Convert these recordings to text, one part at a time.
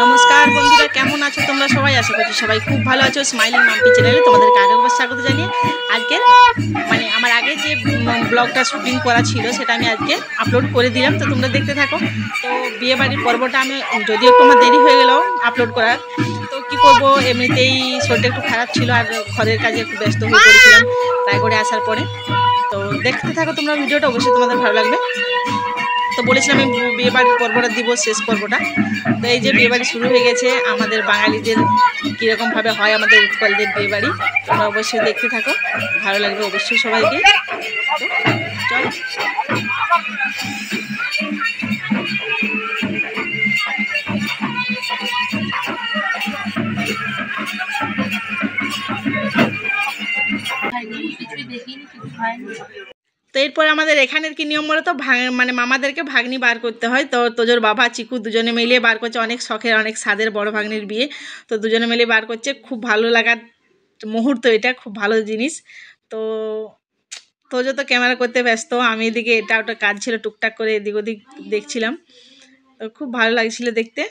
নমস্কার বন্ধুরা, কেমন আছো তোমরা সবাই? আশা করছি সবাই খুব ভালো আছো। স্মাইলিং মাম্পি চ্যানেলে তোমাদেরকে আরেকবার স্বাগত জানিয়ে আজকে আমার আগে যে ব্লগটা শুটিং করা ছিল সেটা আমি আজকে আপলোড করে দিলাম। তো তোমরা দেখতে থাকো। তো বিয়েবাড়ির পর্বটা আমি যদিও একটু আমার দেরি হয়ে গেল আপলোড করার, তো কি করব, এমনিতেই শরীরটা একটু খারাপ ছিল আর ঘরের কাজে একটু ব্যস্ত হয়ে পড়েছিলাম রায়গড়ে আসার পরে। তো দেখতে থাকো তোমরা ভিডিওটা, অবশ্যই তোমাদের ভালো লাগবে। তো বলেছিলাম আমি বিয়েবাড়ির পর্বটা দিব, শেষ পর্বটা। তো এই যে বিয়েবাড়ি শুরু হয়ে গেছে আমাদের বাঙালিদের, কীরকমভাবে হয় আমাদের উৎকলদের বিয়েবাড়ি। তোমরা অবশ্যই দেখতে থাকো, ভালো লাগবে অবশ্যই সবাইকে। তো চল। তো এরপর আমাদের এখানের কি নিয়ম বলো তো, মানে মামাদেরকে ভাগ্নি বার করতে হয়। তো তোজোর বাবা চিকু দুজনে মিলে বার করছে, অনেক শখের অনেক স্বাদের বড় ভাগ্নির বিয়ে। তো দুজনে মিলে বার করছে, খুব ভালো লাগার মুহূর্ত, এটা খুব ভালো জিনিস। তো তোজো তো ক্যামেরা করতে ব্যস্ত, আমি এদিকে এটা ওটা কাজ ছিল টুকটাক করে এদিক ওদিক দেখছিলাম। তো খুব ভালো লাগছিল দেখতে।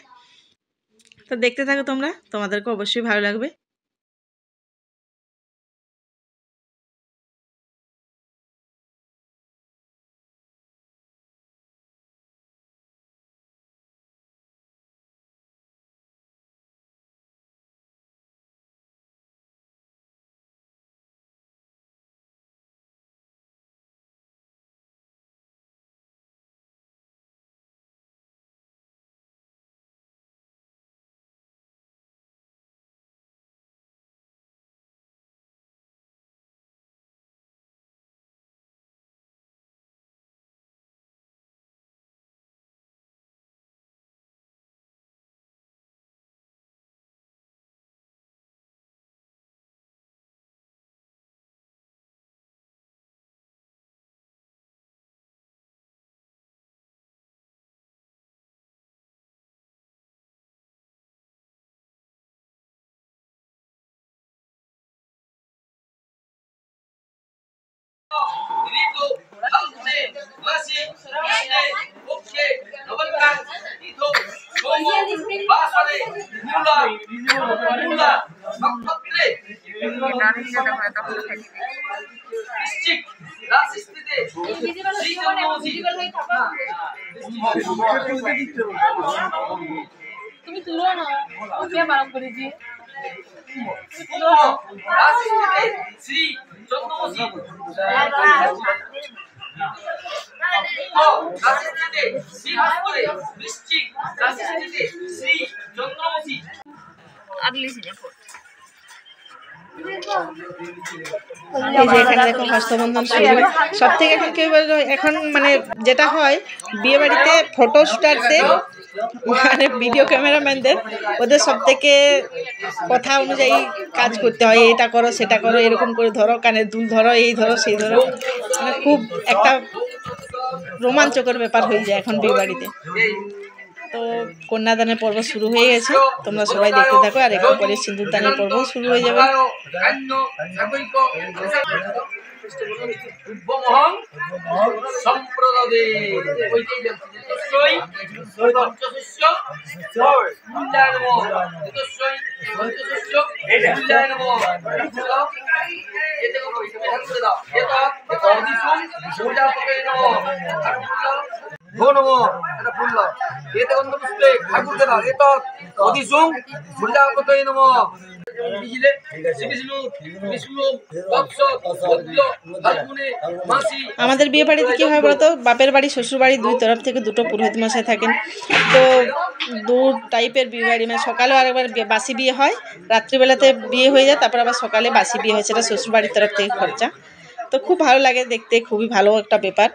তো দেখতে থাকো তোমরা, তোমাদেরকে অবশ্যই ভালো লাগবে। তুমি তুলো না, ওকে বারণ করেছি। শ্রী চন্দ্রমতি শ্রী ভাস্করে বৃশ্চিক রাশিতে শ্রী চন্দ্রমতি এই যে এখানে দেখো হস্তবন্ধন শুরু। সব থেকে এখন কেউ এখন মানে যেটা হয় বিয়ে বাড়িতে ফটো শুটারদের মানে ভিডিও ক্যামেরাম্যানদের, ওদের সব থেকে কথা অনুযায়ী কাজ করতে হয়। এটা করো সেটা করো, এরকম করে ধরো, কানের দুল ধরো, এই ধরো সেই ধরো, মানে খুব একটা রোমাঞ্চকর ব্যাপার হয়ে যায় এখন বিয়ে বাড়িতে। তো কন্যাদানের পর্ব শুরু হয়ে গেছে, তোমরা সবাই দেখতে থাকো। আর একটু পরে সিঁদুরদানের পর্ব শুরু হয়ে যাবে। আমাদের বিয়ে বাড়িতে কি হয় বলতো, বাপের বাড়ি শ্বশুর বাড়ি দুই তরফ থেকে দুটো পুরোহিত মশাই থাকেন। তো দু টাইপের বিয়ে বাড়ি, মানে সকালেও আরেকবার বাসি বিয়ে হয়, রাত্রিবেলাতে বিয়ে হয়ে যায়, তারপর আবার সকালে বাসি বিয়ে হয়, সেটা শ্বশুর বাড়ির তরফ থেকে খরচা। তো খুব ভালো লাগে দেখতে, খুবই ভালো একটা ব্যাপার।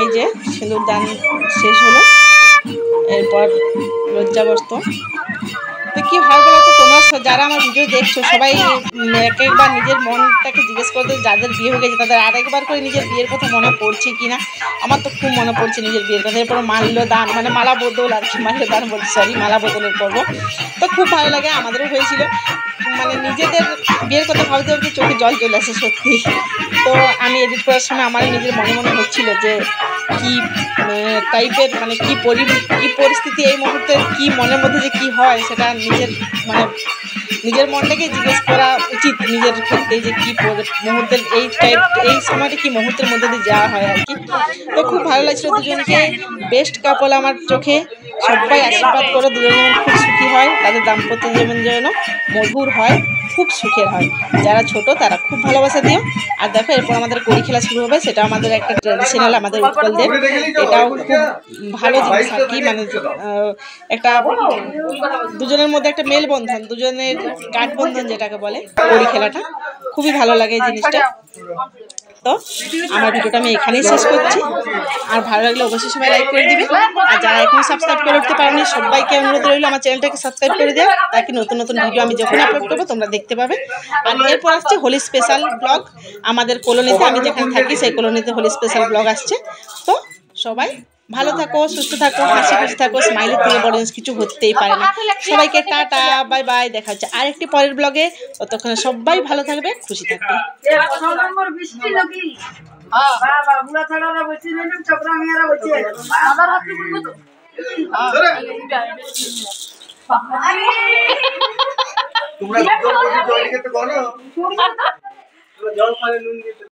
এই যে সিঁদুর দান শেষ হলো, এরপর লজ্জাবস্ত। তো কি হয় বলো তো, তোমরা যারা আমার ভিডিও দেখছো সবাই এক একবার নিজের মনটাকে জিজ্ঞেস করতে, যাদের বিয়ে হয়ে গেছে তাদের আরেকবার করে নিজের বিয়ের কথা মনে পড়ছে কিনা। আমার তো খুব মনে পড়ছে নিজের বিয়ের কথা। এরপর মাল্যদান মানে মালা বদল আর কি, মাল্যদান বলছি সরি, মালা বদলের পর্ব। তো খুব ভালো লাগে, আমাদেরও হয়েছিল। মানে নিজেদের বিয়ের কথা ভাবতে ভাবতে চোখে জল চলে আসে সত্যি। তো আমি এডিট করার সময় আমার নিজের মনে মনে হচ্ছিল যে কি টাইপের মানে কি পরিস্থিতি এই মুহূর্তে, কি মনের মধ্যে যে কি হয় সেটা নিজের মনটাকে জিজ্ঞেস করা উচিত নিজের ক্ষেত্রে, যে কী মুহূর্তের এই সময়টা কি মুহূর্তের মধ্যে দিয়ে যাওয়া হয় আর কি। তো খুব ভালো লাগছিল দুজনকে, বেস্ট কাপল আমার চোখে। সবাই আশীর্বাদ করে দুজন যেন খুব সুখী হয়, তাদের দাম্পত্য জীবন যেন মধুর হয়, খুব সুখের হয়। যারা ছোট তারা খুব ভালোবাসা দিও। আর দেখো এরপর আমাদের কড়ি খেলা শুরু হবে, সেটা আমাদের একটা ট্র্যাডিশনাল, আমাদের উৎকলদের এটাও খুব ভালো জিনিস আর কি। মানে একটা দুজনের মধ্যে একটা মেলবন্ধন, দুজনের গাঠবন্ধন যেটাকে বলে, কড়ি খেলাটা খুবই ভালো লাগে এই জিনিসটা। তো আমার ভিডিওটা আমি এখানেই শেষ করছি। আর ভালো লাগলে অবশ্যই সবাই লাইক করে দিবে। আর যারা এখনো সাবস্ক্রাইব করে উঠতে পারেনি সবাইকে অনুরোধ রইল আমার চ্যানেলটাকে সাবস্ক্রাইব করে দেওয়া, তাকে নতুন নতুন ভিডিও আমি যখন আপলোড করবো তোমরা দেখতে পাবে। আর এরপর আসছে হোলি স্পেশাল ব্লগ আমাদের কলোনিতে, আমি যেখানে থাকি সেই কলোনিতে হোলি স্পেশাল ব্লগ আসছে। তো সবাই ভালো থাকো, সুস্থ থাকো, হাসি খুশি থাকো। স্মাইলের থেকে বড় কিছু হতেই পারে না। সবাইকে টাটা, বাই বাই, দেখা হচ্ছে আরেকটি পরের ব্লগে। ততক্ষণে সবাই ভালো থাকবে, খুশি থাকবে। তোমরা জল খাবে নুন দিতে।